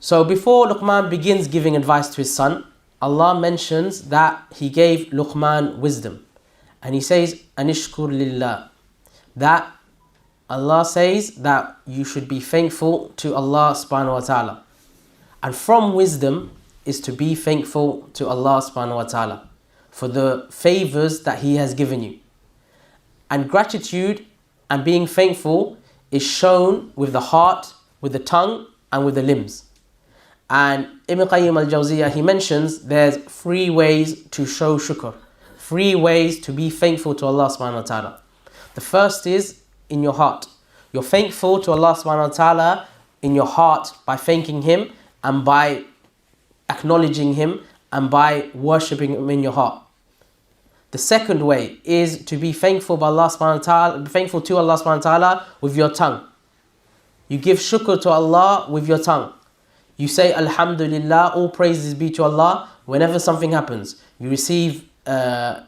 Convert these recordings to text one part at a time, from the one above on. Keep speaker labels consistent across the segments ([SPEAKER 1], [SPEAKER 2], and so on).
[SPEAKER 1] So before Luqman begins giving advice to his son, Allah mentions that He gave Luqman wisdom. And He says, Anishkur lillah. That Allah says that you should be thankful to Allah subhanahu wa ta'ala. And from wisdom is to be thankful to Allah subhanahu wa ta'ala for the favors that He has given you. And gratitude and being thankful is shown with the heart, with the tongue, and with the limbs. And Ibn Qayyim al-Jawziyah, he mentions there's 3 ways to show shukr, 3 ways to be thankful to Allah subhanahu wa ta'ala. The first is in your heart. You're thankful to Allah subhanahu wa ta'ala in your heart by thanking Him and by acknowledging Him and by worshipping Him in your heart. The second way is to be thankful by Allah subhanahu wa ta'ala, thankful to Allah subhanahu wa ta'ala with your tongue. You give shukr to Allah with your tongue. You say Alhamdulillah, all praises be to Allah. Whenever something happens, you receive a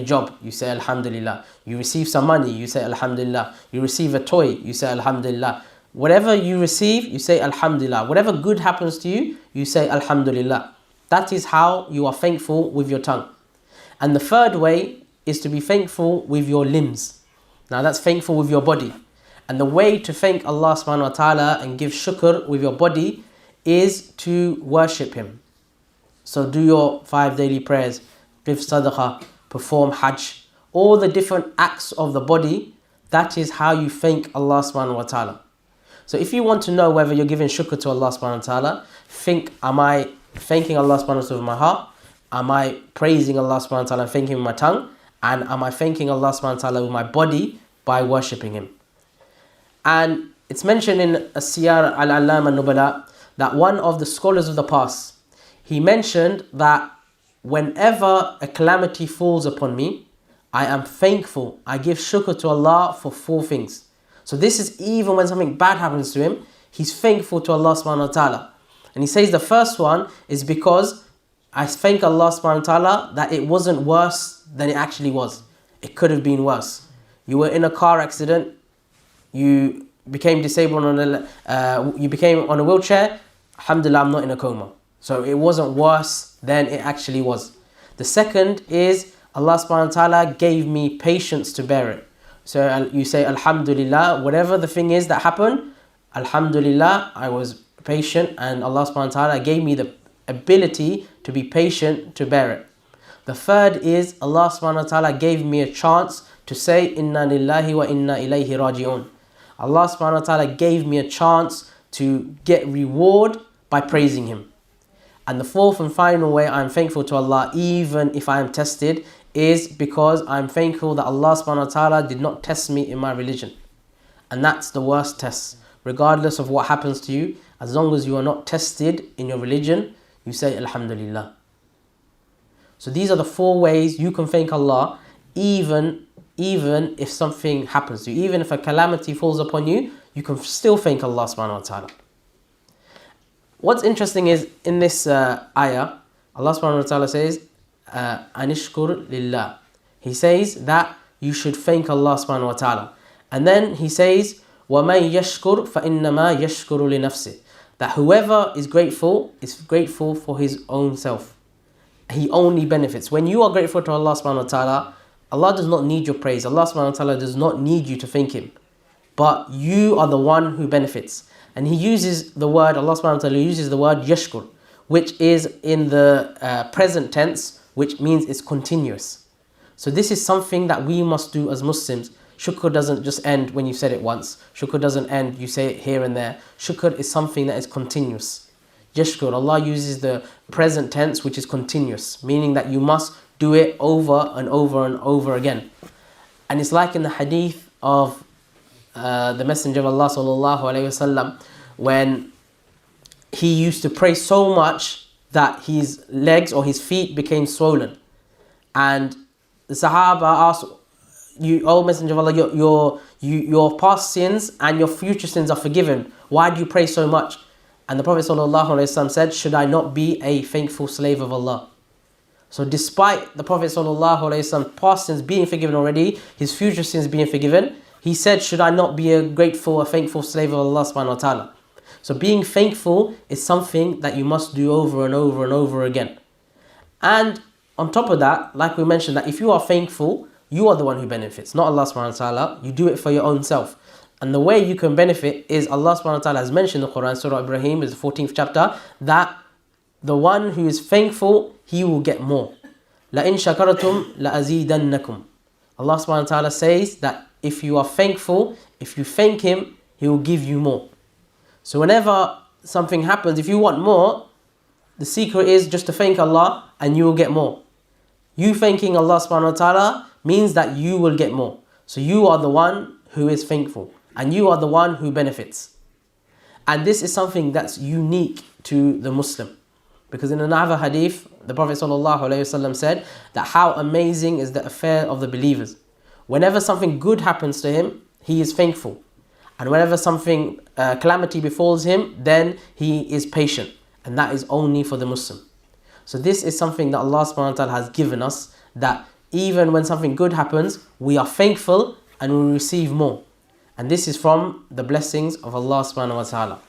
[SPEAKER 1] job, you say Alhamdulillah. You receive some money, you say Alhamdulillah. You receive a toy, you say Alhamdulillah. Whatever you receive, you say Alhamdulillah. Whatever good happens to you, you say Alhamdulillah. That is how you are thankful with your tongue. And the third way is to be thankful with your limbs. Now that's thankful with your body. And the way to thank Allah subhanahu wa ta'ala and give shukr with your body is to worship Him. So do your 5 daily prayers, give sadaqah, perform hajj, all the different acts of the body. That is how you thank Allah subhanahu wa ta'ala. So if you want to know whether you're giving shukr to Allah subhanahu wa ta'ala, think, am I thanking Allah subhanahu wa ta'ala with my heart? Am I praising Allah subhanahu wa ta'ala and thanking Him with my tongue? And am I thanking Allah subhanahu wa ta'ala with my body by worshipping Him? And it's mentioned in As-Siyar al-Allam al-Nubala that one of the scholars of the past, he mentioned that whenever a calamity falls upon me, I am thankful. I give shukr to Allah for 4 things. So this is even when something bad happens to him, he's thankful to Allah subhanahu wa ta'ala. And he says the first one is because I thank Allah subhanahu wa ta'ala that it wasn't worse than it actually was. It could have been worse. You were in a car accident, you became disabled you became on a wheelchair. Alhamdulillah, I'm not in a coma. So it wasn't worse than it actually was. The second is Allah subhanahu wa ta'ala gave me patience to bear it. So you say Alhamdulillah, whatever the thing is that happened, Alhamdulillah, I was patient and Allah subhanahu wa ta'ala gave me the ability to be patient to bear it. The third is Allah subhanahu wa ta'ala gave me a chance to say Inna lillahi wa inna ilayhi raji'un. Allah subhanahu wa ta'ala gave me a chance to get reward by praising Him. And the fourth and final way I'm thankful to Allah even if I am tested is because I'm thankful that Allah subhanahu wa ta'ala did not test me in my religion. And that's the worst test. Regardless of what happens to you, as long as you are not tested in your religion, you say Alhamdulillah. So these are the 4 ways you can thank Allah even if something happens to you. Even if a calamity falls upon you, you can still thank Allah subhanahu wa ta'ala. What's interesting is in this ayah, Allah subhanahu wa ta'ala says, Anishkur lillah. He says that you should thank Allah subhanahu wa ta'ala. And then He says, وَمَنْ يَشْكُرْ فَإِنَّمَا يَشْكُرُ لِنَفْسِهِ. That whoever is grateful for his own self. He only benefits. When you are grateful to Allah subhanahu wa ta'ala, Allah does not need your praise. Allah subhanahu wa ta'ala does not need you to thank Him. But you are the one who benefits. And He uses the word, Allah subhanahu wa ta'ala uses the word yashkur, which is in the present tense, which means it's continuous. So this is something that we must do as Muslims. Shukr doesn't just end when you said it once. Shukr doesn't end, you say it here and there. Shukr is something that is continuous. Yashkur, Allah uses the present tense, which is continuous, meaning that you must do it over and over and over again. And it's like in the hadith of the Messenger of Allah sallallahu alaihi wasallam, when he used to pray so much that his legs or his feet became swollen. And the Sahaba asked, O Messenger of Allah, your past sins and your future sins are forgiven. Why do you pray so much? And the Prophet ﷺ said, should I not be a thankful slave of Allah? So despite the Prophet ﷺ's past sins being forgiven already, his future sins being forgiven, he said, should I not be a thankful slave of Allah subhanahu wa ta'ala? So being thankful is something that you must do over and over and over again. And on top of that, like we mentioned, that if you are thankful, you are the one who benefits, not Allah subhanahu wa ta'ala. You do it for your own self. And the way you can benefit is Allah subhanahu wa ta'ala has mentioned in the Quran, Surah Ibrahim is the 14th chapter, that the one who is thankful, he will get more. لَإِن شَكَرَتُمْ لَأَزِيدَنَّكُمْ. Allah subhanahu wa ta'ala says that if you are thankful, if you thank Him, He will give you more. So whenever something happens, if you want more, the secret is just to thank Allah and you will get more. You thanking Allah subhanahu wa ta'ala means that you will get more. So you are the one who is thankful and you are the one who benefits. And this is something that's unique to the Muslim. Because in another hadith, the Prophet ﷺ said that how amazing is the affair of the believers. Whenever something good happens to him, he is thankful. And whenever something calamity befalls him, then he is patient. And that is only for the Muslim. So this is something that Allah subhanahu wa ta'ala has given us, that even when something good happens, we are thankful and we receive more. And this is from the blessings of Allah subhanahu wa ta'ala.